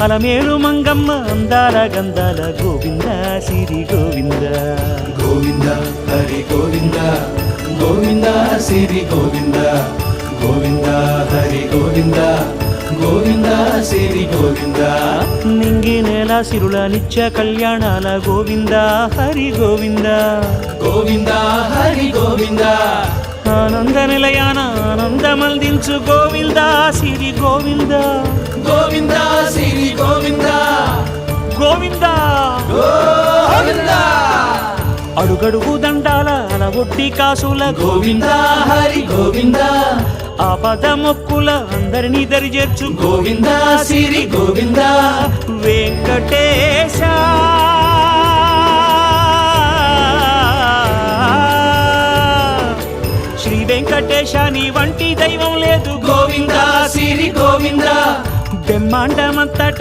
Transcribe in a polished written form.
అలమేలు మంగమ్మ అందాల గంధాల గోవింద సిరి గోవింద గోవింద హరి గోవింద గోవింద సిరి గోవింద గోవింద హరి గోవింద గోవింద సిరి గోవింద నింగి నేల సిరుల నిత్య కళ్యాణాల గోవింద హరి గోవింద గోవింద హరి గోవింద ఆనంద నిలయాన ఆనందమందించు గోవింద సిరి గోవింద గోవింద సిరి గోవింద గోవింద గోవింద అడుగడుగు దండాల అలవొట్టి కాసుల గోవింద హరి గోవింద ఆపద మొక్కుల అందరినీ దరి చేర్చు గోవింద సిరి గోవింద వెంకటేశ శ్రీ వెంకటేశ నీ వంటి దైవం లేదు గోవింద సిరి గోవింద బ్రహ్మాండమంతట